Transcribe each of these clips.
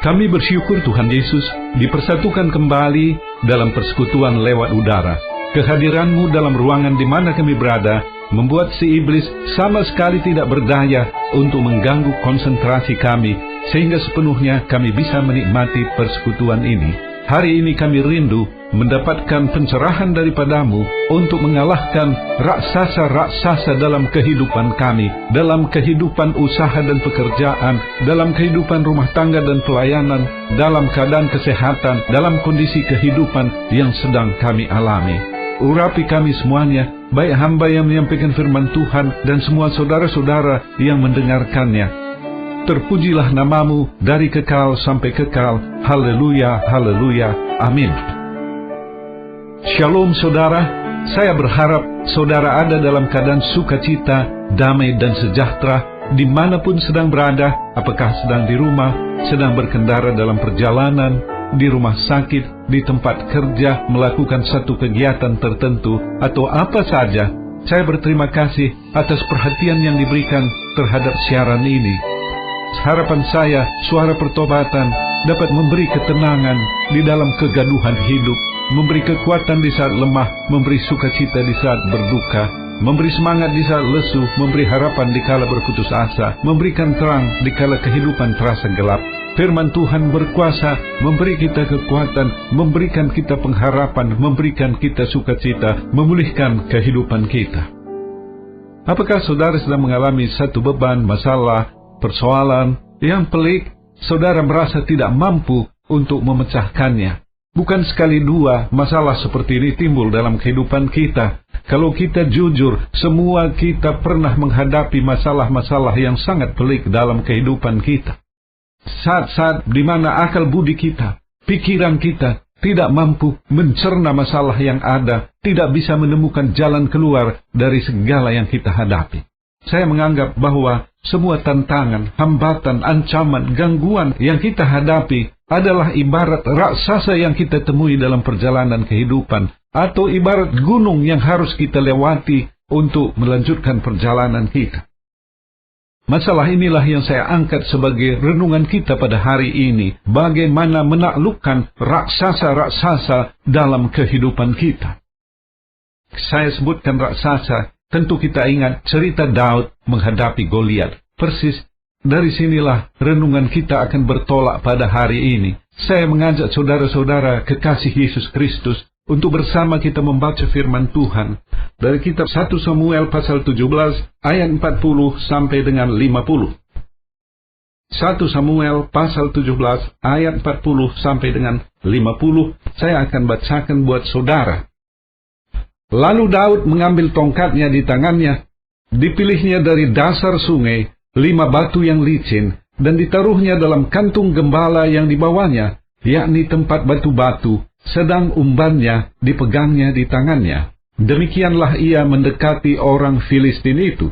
Kami bersyukur Tuhan Yesus dipersatukan kembali dalam persekutuan lewat udara. Kehadiran-Mu dalam ruangan di mana kami berada membuat si iblis sama sekali tidak berdaya untuk mengganggu konsentrasi kami, sehingga sepenuhnya kami bisa menikmati persekutuan ini. Hari ini kami rindu mendapatkan pencerahan daripada-Mu untuk mengalahkan raksasa-raksasa dalam kehidupan kami, dalam kehidupan usaha dan pekerjaan, dalam kehidupan rumah tangga dan pelayanan, dalam keadaan kesehatan, dalam kondisi kehidupan yang sedang kami alami. Urapi kami semuanya, baik hamba yang menyampaikan firman Tuhan dan semua saudara-saudara yang mendengarkannya. Terpujilah nama-Mu dari kekal sampai kekal. Haleluya, haleluya, amin. Shalom saudara, saya berharap saudara ada dalam keadaan sukacita, damai dan sejahtera dimanapun sedang berada, apakah sedang di rumah, sedang berkendara dalam perjalanan, di rumah sakit, di tempat kerja, melakukan satu kegiatan tertentu, atau apa saja. Saya berterima kasih atas perhatian yang diberikan terhadap siaran ini. Harapan saya, suara pertobatan dapat memberi ketenangan di dalam kegaduhan hidup, memberi kekuatan di saat lemah, memberi sukacita di saat berduka, memberi semangat di saat lesu, memberi harapan di kala berputus asa, memberikan terang di kala kehidupan terasa gelap. Firman Tuhan berkuasa memberi kita kekuatan, memberikan kita pengharapan, memberikan kita sukacita, memulihkan kehidupan kita. Apakah saudara sedang mengalami satu beban, masalah, persoalan yang pelik, saudara merasa tidak mampu untuk memecahkannya? Bukan sekali dua masalah seperti ini timbul dalam kehidupan kita. Kalau kita jujur, semua kita pernah menghadapi masalah-masalah yang sangat pelik dalam kehidupan kita. Saat-saat di mana akal budi kita, pikiran kita tidak mampu mencerna masalah yang ada, tidak bisa menemukan jalan keluar dari segala yang kita hadapi. Saya menganggap bahwa semua tantangan, hambatan, ancaman, gangguan yang kita hadapi adalah ibarat raksasa yang kita temui dalam perjalanan kehidupan, atau ibarat gunung yang harus kita lewati untuk melanjutkan perjalanan kita. Masalah inilah yang saya angkat sebagai renungan kita pada hari ini, bagaimana menaklukkan raksasa-raksasa dalam kehidupan kita. Saya sebutkan raksasa, tentu kita ingat cerita Daud menghadapi Goliat. Persis dari sinilah renungan kita akan bertolak pada hari ini. Saya mengajak saudara-saudara kekasih Yesus Kristus untuk bersama kita membaca firman Tuhan dari kitab 1 Samuel pasal 17 ayat 40 sampai dengan 50. 1 Samuel pasal 17 ayat 40 sampai dengan 50. Saya akan bacakan buat saudara. Lalu Daud mengambil tongkatnya di tangannya, dipilihnya dari dasar sungai 5 batu yang licin, dan ditaruhnya dalam kantung gembala yang dibawanya, yakni tempat batu-batu, sedang umbannya dipegangnya di tangannya. Demikianlah ia mendekati orang Filistin itu.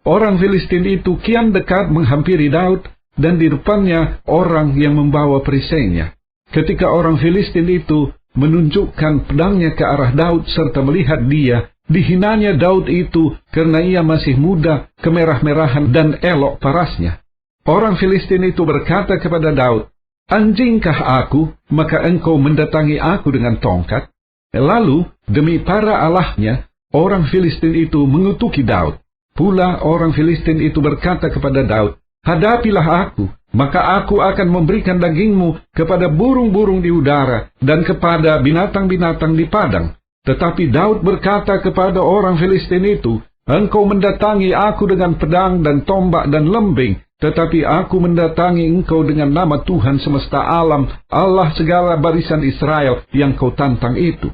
Orang Filistin itu kian dekat menghampiri Daud, dan di depannya orang yang membawa perisainya. Ketika orang Filistin itu menunjukkan pedangnya ke arah Daud serta melihat dia, dihinanya Daud itu karena ia masih muda, kemerah-merahan dan elok parasnya. Orang Filistin itu berkata kepada Daud, "Anjingkah aku, maka engkau mendatangi aku dengan tongkat?" Lalu, demi para allahnya, orang Filistin itu mengutuki Daud. Pula orang Filistin itu berkata kepada Daud, "Hadapilah aku, maka aku akan memberikan dagingmu kepada burung-burung di udara dan kepada binatang-binatang di padang." Tetapi Daud berkata kepada orang Filistin itu, "Engkau mendatangi aku dengan pedang dan tombak dan lembing, tetapi aku mendatangi engkau dengan nama Tuhan semesta alam, Allah segala barisan Israel yang kau tantang itu.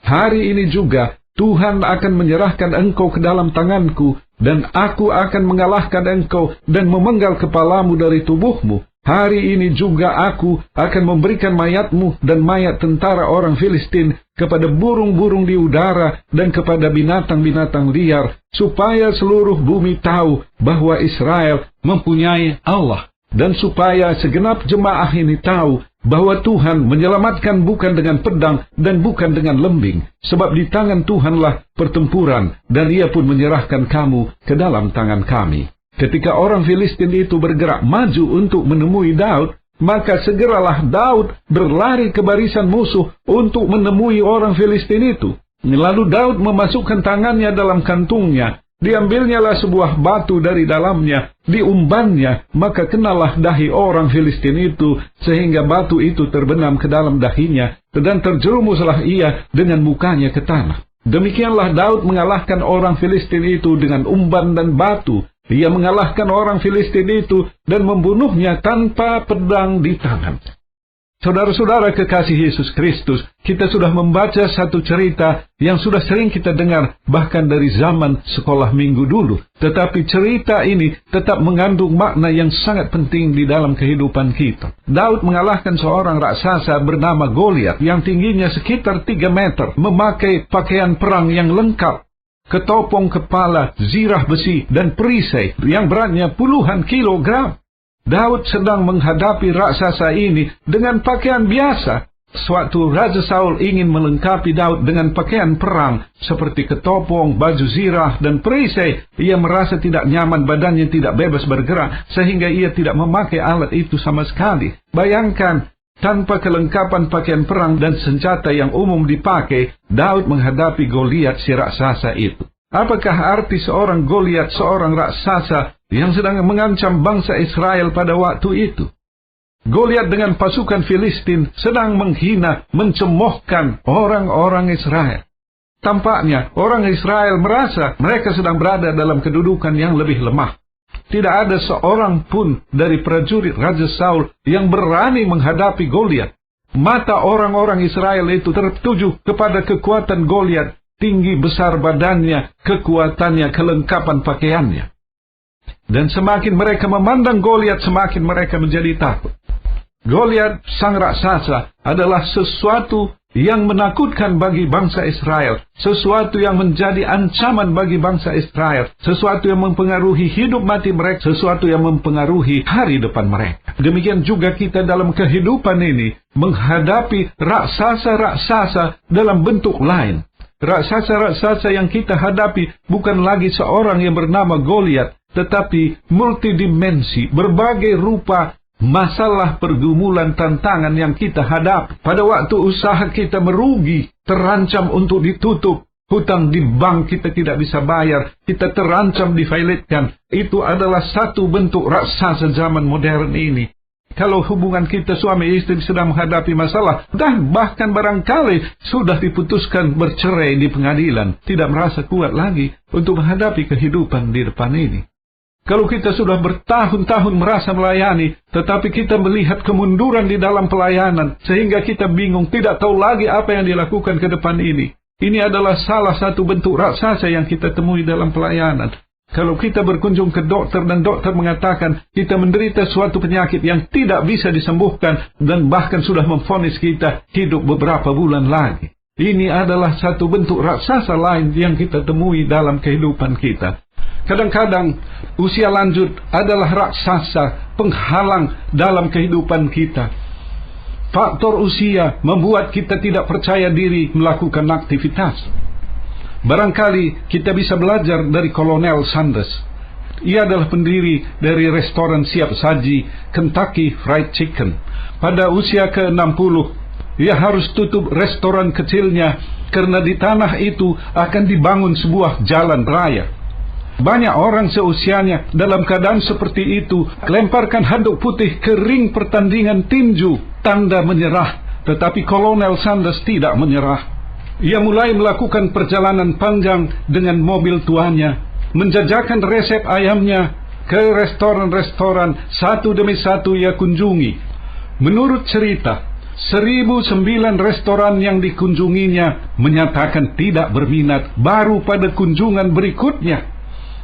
Hari ini juga Tuhan akan menyerahkan engkau ke dalam tanganku, dan aku akan mengalahkan engkau dan memenggal kepalamu dari tubuhmu. Hari ini juga aku akan memberikan mayatmu dan mayat tentara orang Filistin kepada burung-burung di udara dan kepada binatang-binatang liar, supaya seluruh bumi tahu bahwa Israel mempunyai Allah, dan supaya segenap jemaah ini tahu bahwa Tuhan menyelamatkan bukan dengan pedang dan bukan dengan lembing, sebab di tangan Tuhanlah pertempuran, dan Ia pun menyerahkan kamu ke dalam tangan kami." Ketika orang Filistin itu bergerak maju untuk menemui Daud, Maka segeralah Daud berlari ke barisan musuh untuk menemui orang Filistin itu. Lalu Daud memasukkan tangannya dalam kantungnya. Diambilnyalah sebuah batu dari dalamnya, diumbannya, maka kenalah dahi orang Filistin itu, sehingga batu itu terbenam ke dalam dahinya, dan terjerumuslah ia dengan mukanya ke tanah. Demikianlah Daud mengalahkan orang Filistin itu dengan umban dan batu. Ia mengalahkan orang Filistin itu dan membunuhnya tanpa pedang di tangannya. Saudara-saudara kekasih Yesus Kristus, kita sudah membaca satu cerita yang sudah sering kita dengar bahkan dari zaman sekolah minggu dulu. Tetapi cerita ini tetap mengandung makna yang sangat penting di dalam kehidupan kita. Daud mengalahkan seorang raksasa bernama Goliat yang tingginya sekitar 3 meter, memakai pakaian perang yang lengkap, ketopong kepala, zirah besi, dan perisai yang beratnya puluhan kilogram. Daud sedang menghadapi raksasa ini dengan pakaian biasa. Suatu Raja Saul ingin melengkapi Daud dengan pakaian perang seperti ketopong, baju zirah, dan perisai. Ia merasa tidak nyaman, badannya tidak bebas bergerak, sehingga ia tidak memakai alat itu sama sekali. Bayangkan, tanpa kelengkapan pakaian perang dan senjata yang umum dipakai, Daud menghadapi Goliat si raksasa itu. Apakah arti seorang Goliat, seorang raksasa yang sedang mengancam bangsa Israel pada waktu itu? Goliat dengan pasukan Filistin sedang menghina, mencemoohkan orang-orang Israel. Tampaknya orang Israel merasa mereka sedang berada dalam kedudukan yang lebih lemah. Tidak ada seorang pun dari prajurit Raja Saul yang berani menghadapi Goliat. Mata orang-orang Israel itu tertuju kepada kekuatan Goliat, tinggi besar badannya, kekuatannya, kelengkapan pakaiannya. Dan semakin mereka memandang Goliat, semakin mereka menjadi takut. Goliat, sang raksasa, adalah sesuatu yang menakutkan bagi bangsa Israel, sesuatu yang menjadi ancaman bagi bangsa Israel, sesuatu yang mempengaruhi hidup mati mereka, sesuatu yang mempengaruhi hari depan mereka. Demikian juga kita dalam kehidupan ini menghadapi raksasa-raksasa dalam bentuk lain. Raksasa-raksasa yang kita hadapi bukan lagi seorang yang bernama Goliat, tetapi multidimensi, berbagai rupa masalah, pergumulan, tantangan yang kita hadapi. Pada waktu usaha kita merugi, terancam untuk ditutup, hutang di bank kita tidak bisa bayar, kita terancam difailetkan. Itu adalah satu bentuk raksasa zaman modern ini. Kalau hubungan kita suami istri sedang menghadapi masalah, dan bahkan barangkali sudah diputuskan bercerai di pengadilan, tidak merasa kuat lagi untuk menghadapi kehidupan di depan ini. Kalau kita sudah bertahun-tahun merasa melayani, tetapi kita melihat kemunduran di dalam pelayanan, sehingga kita bingung, tidak tahu lagi apa yang dilakukan ke depan ini. Ini adalah salah satu bentuk raksasa yang kita temui dalam pelayanan. Kalau kita berkunjung ke dokter dan dokter mengatakan kita menderita suatu penyakit yang tidak bisa disembuhkan dan bahkan sudah memvonis kita hidup beberapa bulan lagi. Ini adalah satu bentuk raksasa lain yang kita temui dalam kehidupan kita. Kadang-kadang usia lanjut adalah raksasa penghalang dalam kehidupan kita. Faktor usia membuat kita tidak percaya diri melakukan aktivitas. Barangkali kita bisa belajar dari Kolonel Sanders. Ia adalah pendiri dari restoran siap saji Kentucky Fried Chicken. Pada usia ke-60, ia harus tutup restoran kecilnya karena di tanah itu akan dibangun sebuah jalan raya. Banyak orang seusianya dalam keadaan seperti itu lemparkan handuk putih ke ring pertandingan tinju, tanda menyerah. Tetapi Kolonel Sanders tidak menyerah. Ia mulai melakukan perjalanan panjang dengan mobil tuanya, menjajakan resep ayamnya ke restoran-restoran satu demi satu ia kunjungi. Menurut cerita, 1009 restoran yang dikunjunginya menyatakan tidak berminat. Baru pada kunjungan berikutnya,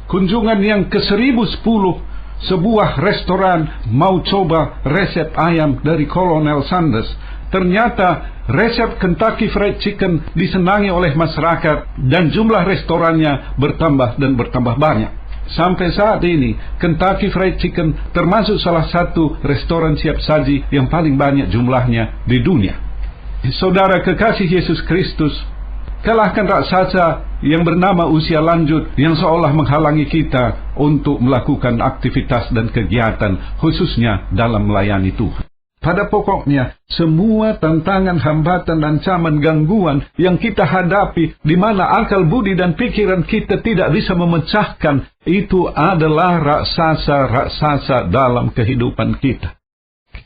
kunjungan yang ke-1010, sebuah restoran mau coba resep ayam dari Kolonel Sanders. Ternyata resep Kentucky Fried Chicken disenangi oleh masyarakat dan jumlah restorannya bertambah dan bertambah banyak. Sampai saat ini, Kentucky Fried Chicken termasuk salah satu restoran siap saji yang paling banyak jumlahnya di dunia. Saudara kekasih Yesus Kristus, kalahkan raksasa yang bernama usia lanjut yang seolah menghalangi kita untuk melakukan aktivitas dan kegiatan, khususnya dalam melayani Tuhan. Pada pokoknya, semua tantangan, hambatan, ancaman, gangguan yang kita hadapi, di mana akal budi dan pikiran kita tidak bisa memecahkan, itu adalah raksasa-raksasa dalam kehidupan kita.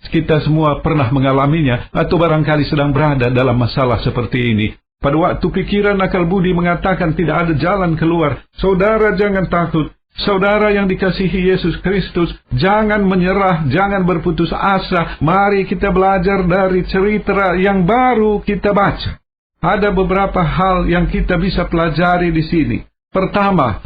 Kita semua pernah mengalaminya, atau barangkali sedang berada dalam masalah seperti ini. Pada waktu pikiran akal budi mengatakan tidak ada jalan keluar, saudara jangan takut. Saudara yang dikasihi Yesus Kristus, jangan menyerah, jangan berputus asa. Mari kita belajar dari cerita yang baru kita baca. Ada beberapa hal yang kita bisa pelajari di sini. Pertama,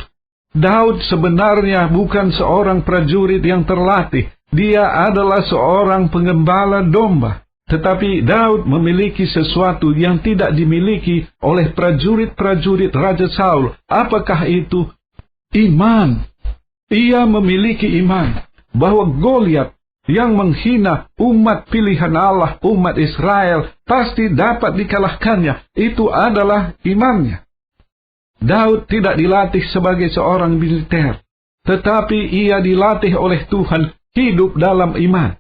Daud sebenarnya bukan seorang prajurit yang terlatih. Dia adalah seorang pengembala domba. Tetapi Daud memiliki sesuatu yang tidak dimiliki oleh prajurit-prajurit Raja Saul. Apakah itu? Iman. Ia memiliki iman bahwa Goliat yang menghina umat pilihan Allah, umat Israel, pasti dapat dikalahkannya. Itu adalah imannya. Daud tidak dilatih sebagai seorang militer, tetapi ia dilatih oleh Tuhan hidup dalam iman.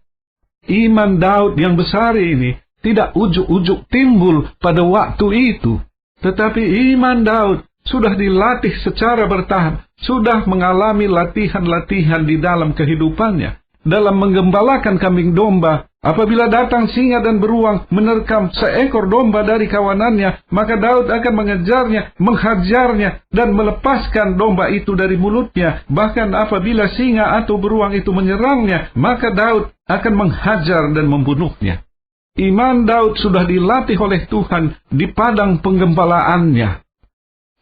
Iman Daud yang besar ini tidak ujuk-ujuk timbul pada waktu itu, tetapi iman Daud sudah dilatih secara bertahap, sudah mengalami latihan-latihan di dalam kehidupannya. Dalam menggembalakan kambing domba, apabila datang singa dan beruang menerkam seekor domba dari kawanannya, maka Daud akan mengejarnya, menghajarnya, dan melepaskan domba itu dari mulutnya. Bahkan apabila singa atau beruang itu menyerangnya, maka Daud akan menghajar dan membunuhnya. Iman Daud sudah dilatih oleh Tuhan di padang penggembalaannya.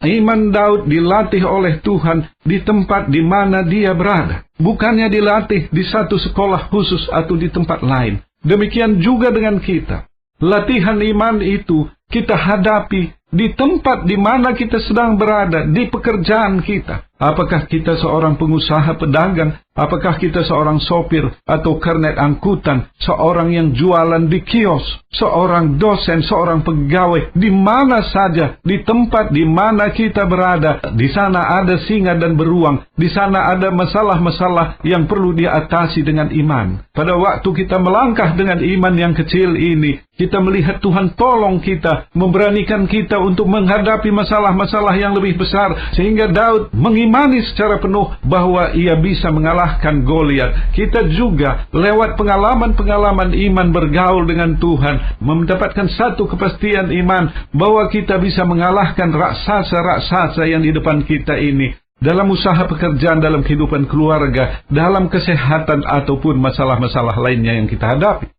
Iman Daud dilatih oleh Tuhan di tempat di mana dia berada. Bukannya dilatih di satu sekolah khusus atau di tempat lain. Demikian juga dengan kita. Latihan iman itu kita hadapi di tempat di mana kita sedang berada, di pekerjaan kita. Apakah kita seorang pengusaha pedagang? Apakah kita seorang sopir atau kernet angkutan? Seorang yang jualan di kios? Seorang dosen, seorang pegawai? Di mana saja, di tempat di mana kita berada, di sana ada singa dan beruang. Di sana ada masalah-masalah yang perlu diatasi dengan iman. Pada waktu kita melangkah dengan iman yang kecil ini, kita melihat Tuhan tolong kita, memberanikan kita untuk menghadapi masalah-masalah yang lebih besar, sehingga Daud mengimani secara penuh bahwa ia bisa mengalahkan Goliat. Kita juga lewat pengalaman-pengalaman iman bergaul dengan Tuhan, mendapatkan satu kepastian iman bahwa kita bisa mengalahkan raksasa-raksasa yang di depan kita ini, dalam usaha pekerjaan, dalam kehidupan keluarga, dalam kesehatan, ataupun masalah-masalah lainnya yang kita hadapi.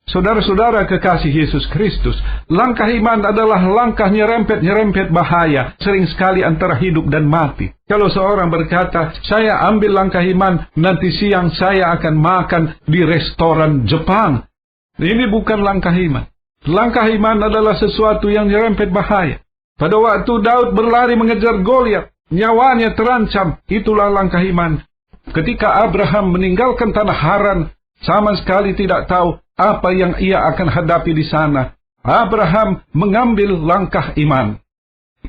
Saudara-saudara kekasih Yesus Kristus, langkah iman adalah langkah nyerempet-nyerempet bahaya, sering sekali antara hidup dan mati. Kalau seorang berkata, saya ambil langkah iman, nanti siang saya akan makan di restoran Jepang. Ini bukan langkah iman. Langkah iman adalah sesuatu yang nyerempet bahaya. Pada waktu Daud berlari mengejar Goliat, nyawanya terancam, itulah langkah iman. Ketika Abraham meninggalkan tanah Haran, sama sekali tidak tahu apa yang ia akan hadapi di sana. Abraham mengambil langkah iman.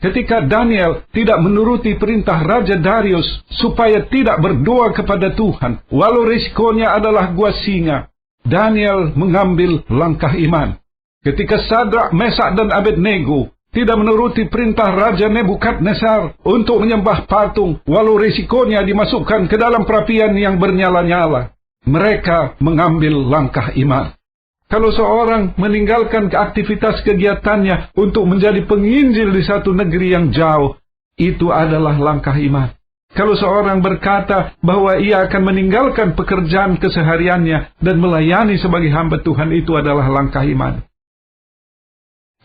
Ketika Daniel tidak menuruti perintah Raja Darius supaya tidak berdoa kepada Tuhan, walau risikonya adalah gua singa, Daniel mengambil langkah iman. Ketika Sadrak, Mesak, dan Abednego tidak menuruti perintah Raja Nebukadnezar untuk menyembah patung, walau risikonya dimasukkan ke dalam perapian yang bernyala-nyala, mereka mengambil langkah iman. Kalau seorang meninggalkan aktivitas kegiatannya untuk menjadi penginjil di satu negeri yang jauh, itu adalah langkah iman. Kalau seorang berkata bahwa ia akan meninggalkan pekerjaan kesehariannya dan melayani sebagai hamba Tuhan, itu adalah langkah iman.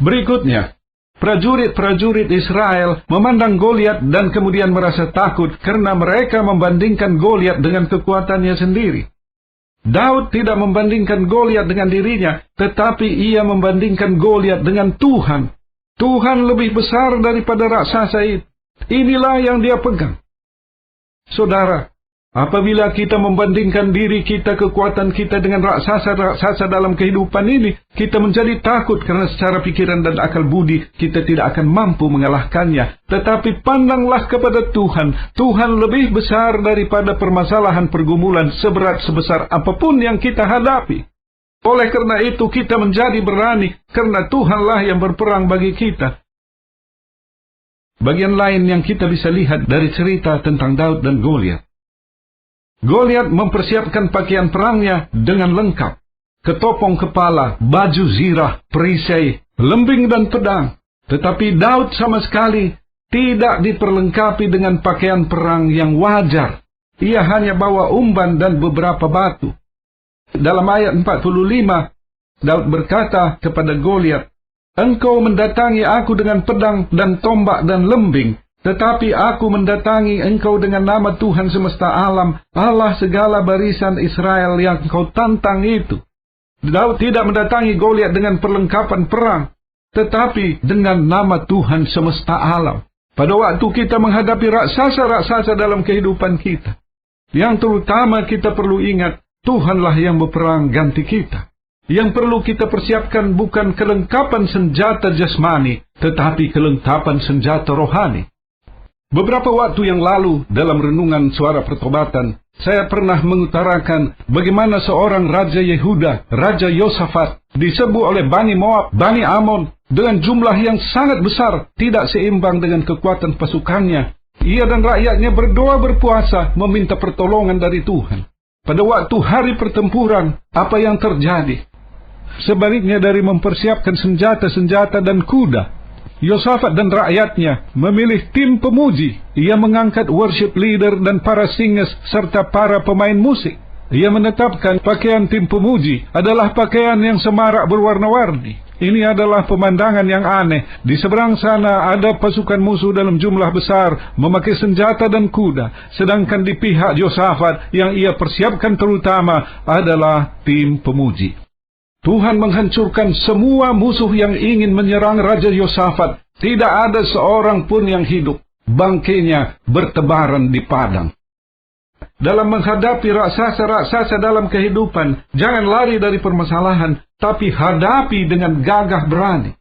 Berikutnya, prajurit-prajurit Israel memandang Goliat dan kemudian merasa takut karena mereka membandingkan Goliat dengan kekuatannya sendiri. Daud tidak membandingkan Goliat dengan dirinya, tetapi ia membandingkan Goliat dengan Tuhan. Tuhan lebih besar daripada raksasa itu. Inilah yang dia pegang. Saudara, apabila kita membandingkan diri kita, kekuatan kita dengan raksasa-raksasa dalam kehidupan ini, kita menjadi takut karena secara pikiran dan akal budi kita tidak akan mampu mengalahkannya. Tetapi pandanglah kepada Tuhan. Tuhan lebih besar daripada permasalahan pergumulan seberat sebesar apapun yang kita hadapi. Oleh karena itu kita menjadi berani, karena Tuhanlah yang berperang bagi kita. Bagian lain yang kita bisa lihat dari cerita tentang Daud dan Goliat. Goliat mempersiapkan pakaian perangnya dengan lengkap. Ketopong kepala, baju zirah, perisai, lembing dan pedang. Tetapi Daud sama sekali tidak diperlengkapi dengan pakaian perang yang wajar. Ia hanya bawa umban dan beberapa batu. Dalam ayat 45, Daud berkata kepada Goliat, "Engkau mendatangi aku dengan pedang dan tombak dan lembing, tetapi aku mendatangi engkau dengan nama Tuhan semesta alam, Allah segala barisan Israel yang kau tantang itu." Daud tidak mendatangi Goliat dengan perlengkapan perang, tetapi dengan nama Tuhan semesta alam. Pada waktu kita menghadapi raksasa-raksasa dalam kehidupan kita, yang terutama kita perlu ingat, Tuhanlah yang berperang ganti kita. Yang perlu kita persiapkan bukan kelengkapan senjata jasmani, tetapi kelengkapan senjata rohani. Beberapa waktu yang lalu, dalam renungan Suara Pertobatan, saya pernah mengutarakan bagaimana seorang Raja Yehuda, Raja Yosafat, diserbu oleh Bani Moab, Bani Amon, dengan jumlah yang sangat besar, tidak seimbang dengan kekuatan pasukannya. Ia dan rakyatnya berdoa berpuasa, meminta pertolongan dari Tuhan. Pada waktu hari pertempuran, apa yang terjadi? Sebaliknya dari mempersiapkan senjata-senjata dan kuda, Yosafat dan rakyatnya memilih tim pemuji. Ia mengangkat worship leader dan para singers serta para pemain musik. Ia menetapkan pakaian tim pemuji adalah pakaian yang semarak berwarna-warni. Ini adalah pemandangan yang aneh. Di seberang sana ada pasukan musuh dalam jumlah besar, memakai senjata dan kuda. Sedangkan di pihak Yosafat, yang ia persiapkan terutama adalah tim pemuji. Tuhan menghancurkan semua musuh yang ingin menyerang Raja Yosafat. Tidak ada seorang pun yang hidup. Bangkainya bertebaran di padang. Dalam menghadapi raksasa-raksasa dalam kehidupan, jangan lari dari permasalahan, tapi hadapi dengan gagah berani.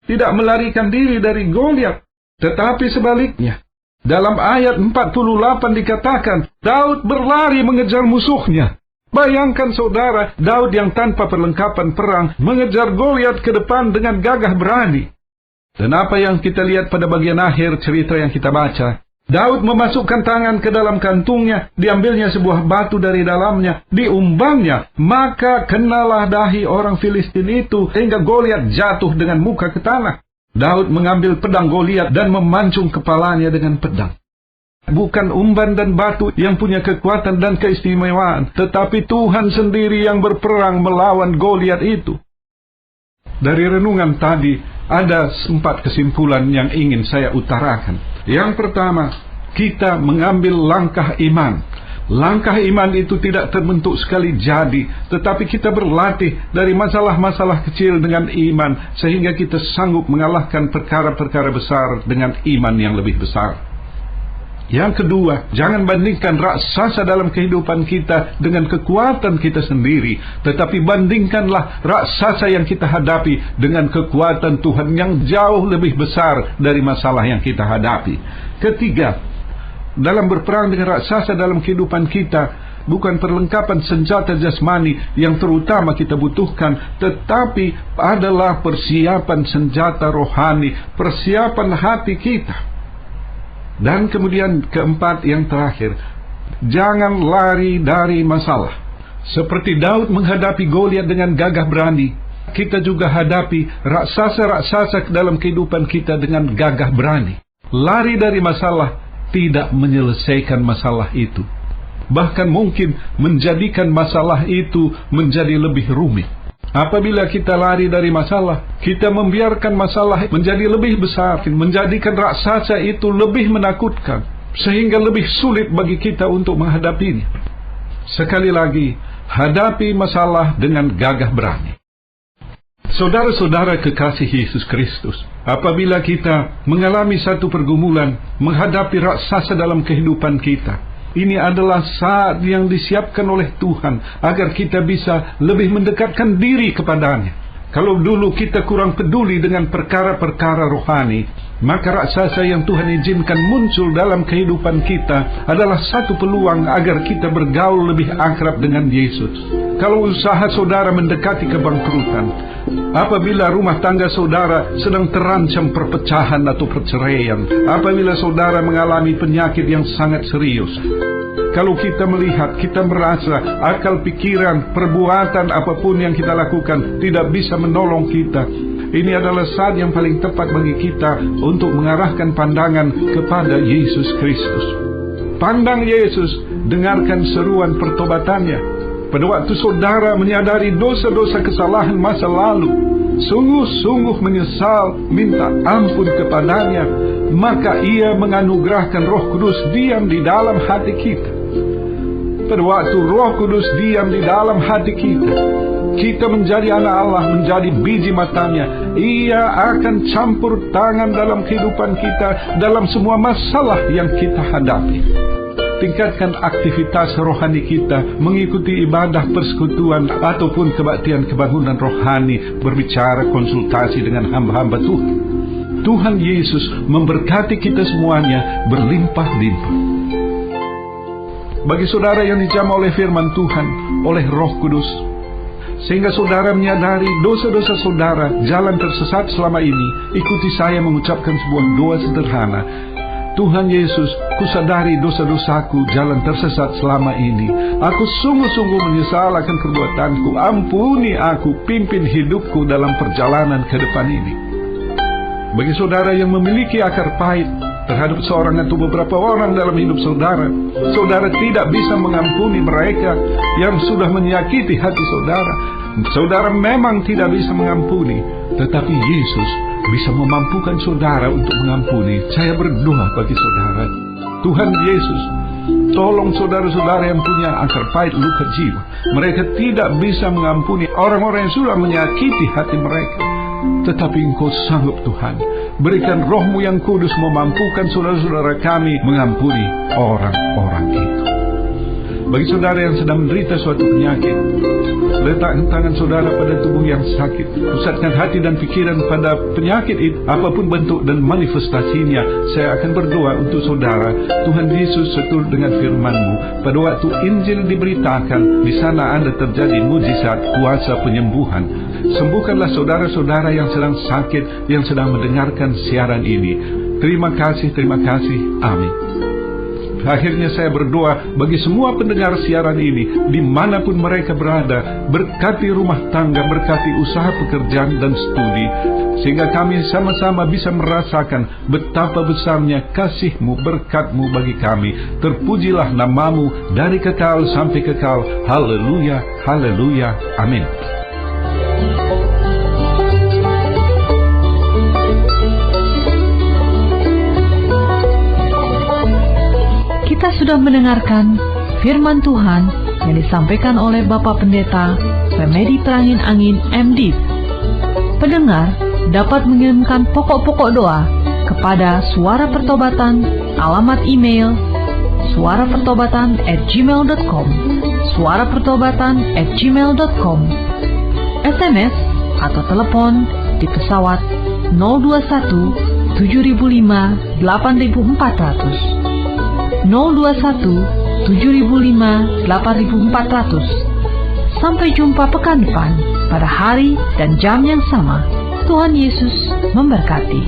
Tidak melarikan diri dari Goliat, tetapi sebaliknya. Dalam ayat 48 dikatakan, Daud berlari mengejar musuhnya. Bayangkan saudara, Daud yang tanpa perlengkapan perang mengejar Goliat ke depan dengan gagah berani. Dan apa yang kita lihat pada bagian akhir cerita yang kita baca, Daud memasukkan tangan ke dalam kantungnya, diambilnya sebuah batu dari dalamnya, diumbangnya, maka kenalah dahi orang Filistin itu, hingga Goliat jatuh dengan muka ke tanah. Daud mengambil pedang Goliat dan memancung kepalanya dengan pedang. Bukan umban dan batu yang punya kekuatan dan keistimewaan, tetapi Tuhan sendiri yang berperang melawan Goliat itu. Dari renungan tadi, ada 4 kesimpulan yang ingin saya utarakan. Yang pertama, kita mengambil langkah iman. Langkah iman itu tidak terbentuk sekali jadi, tetapi kita berlatih dari masalah-masalah kecil dengan iman, sehingga kita sanggup mengalahkan perkara-perkara besar dengan iman yang lebih besar. Yang kedua, jangan bandingkan raksasa dalam kehidupan kita dengan kekuatan kita sendiri, tetapi bandingkanlah raksasa yang kita hadapi dengan kekuatan Tuhan yang jauh lebih besar dari masalah yang kita hadapi. Ketiga, dalam berperang dengan raksasa dalam kehidupan kita, bukan perlengkapan senjata jasmani yang terutama kita butuhkan, tetapi adalah persiapan senjata rohani, persiapan hati kita. Dan kemudian keempat yang terakhir, jangan lari dari masalah. Seperti Daud menghadapi Goliat dengan gagah berani, kita juga hadapi raksasa-raksasa dalam kehidupan kita dengan gagah berani. Lari dari masalah tidak menyelesaikan masalah itu. Bahkan mungkin menjadikan masalah itu menjadi lebih rumit. Apabila kita lari dari masalah, kita membiarkan masalah menjadi lebih besar, menjadikan raksasa itu lebih menakutkan, sehingga lebih sulit bagi kita untuk menghadapinya. Sekali lagi, hadapi masalah dengan gagah berani. Saudara-saudara kekasih Yesus Kristus, apabila kita mengalami satu pergumulan, menghadapi raksasa dalam kehidupan kita, ini adalah saat yang disiapkan oleh Tuhan agar kita bisa lebih mendekatkan diri kepadanya. Kalau dulu kita kurang peduli dengan perkara-perkara rohani, maka raksasa yang Tuhan izinkan muncul dalam kehidupan kita adalah satu peluang agar kita bergaul lebih akrab dengan Yesus. Kalau usaha saudara mendekati kebangkrutan, apabila rumah tangga saudara sedang terancam perpecahan atau perceraian, apabila saudara mengalami penyakit yang sangat serius, kalau kita melihat, kita merasa akal pikiran, perbuatan apapun yang kita lakukan tidak bisa menolong kita, ini adalah saat yang paling tepat bagi kita untuk mengarahkan pandangan kepada Yesus Kristus. Pandang Yesus, dengarkan seruan pertobatannya. Pada waktu saudara menyadari dosa-dosa kesalahan masa lalu, sungguh-sungguh menyesal, minta ampun kepadanya, maka Ia menganugerahkan Roh Kudus diam di dalam hati kita. Pada waktu Roh Kudus diam di dalam hati kita, kita menjadi anak Allah, menjadi biji matanya. Ia akan campur tangan dalam kehidupan kita, dalam semua masalah yang kita hadapi. Tingkatkan aktivitas rohani kita, mengikuti ibadah persekutuan ataupun kebaktian kebangunan rohani, berbicara konsultasi dengan hamba-hamba Tuhan. Tuhan Yesus memberkati kita semuanya berlimpah-limpah. Bagi saudara yang dijamah oleh firman Tuhan, oleh Roh Kudus, sehingga saudara menyadari dosa-dosa saudara, jalan tersesat selama ini, ikuti saya mengucapkan sebuah doa sederhana. Tuhan Yesus, kusadari dosa-dosaku, jalan tersesat selama ini. Aku sungguh-sungguh menyesal akan perbuatanku. Ampuni aku, pimpin hidupku dalam perjalanan ke depan ini. Bagi saudara yang memiliki akar pahit terhadap seorang atau beberapa orang dalam hidup saudara, saudara tidak bisa mengampuni mereka yang sudah menyakiti hati saudara. Saudara memang tidak bisa mengampuni, tetapi Yesus bisa memampukan saudara untuk mengampuni. Saya berdoa bagi saudara, Tuhan Yesus, tolong saudara-saudara yang punya akar pahit, luka jiwa. Mereka tidak bisa mengampuni orang-orang yang sudah menyakiti hati mereka, tetapi Engkau sanggup Tuhan. Berikan Roh-Mu yang kudus memampukan saudara-saudara kami mengampuni orang-orang itu. Bagi saudara yang sedang menderita suatu penyakit, letakkan tangan saudara pada tubuh yang sakit. Pusatkan hati dan pikiran pada penyakit itu, apapun bentuk dan manifestasinya. Saya akan berdoa untuk saudara. Tuhan Yesus seturut dengan firman-Mu. Pada waktu Injil diberitakan, di sana ada terjadi mujizat kuasa penyembuhan. Sembuhkanlah saudara-saudara yang sedang sakit, yang sedang mendengarkan siaran ini. Terima kasih, terima kasih. Amin. Akhirnya saya berdoa bagi semua pendengar siaran ini, dimanapun mereka berada, berkati rumah tangga, berkati usaha pekerjaan dan studi, sehingga kami sama-sama bisa merasakan betapa besarnya kasih-Mu, berkat-Mu bagi kami. Terpujilah nama-Mu dari kekal sampai kekal. Haleluya, haleluya, amin. Kita sudah mendengarkan firman Tuhan yang disampaikan oleh Bapak Pendeta Remedi Terangin Angin MD. Pendengar dapat mengirimkan pokok-pokok doa kepada Suara Pertobatan, alamat email suarapertobatan@gmail.com, suarapertobatan@gmail.com, SMS atau telepon di pesawat 021 7005 8400, 021 7005 8400. Sampai jumpa pekan depan pada hari dan jam yang sama. Tuhan Yesus memberkati.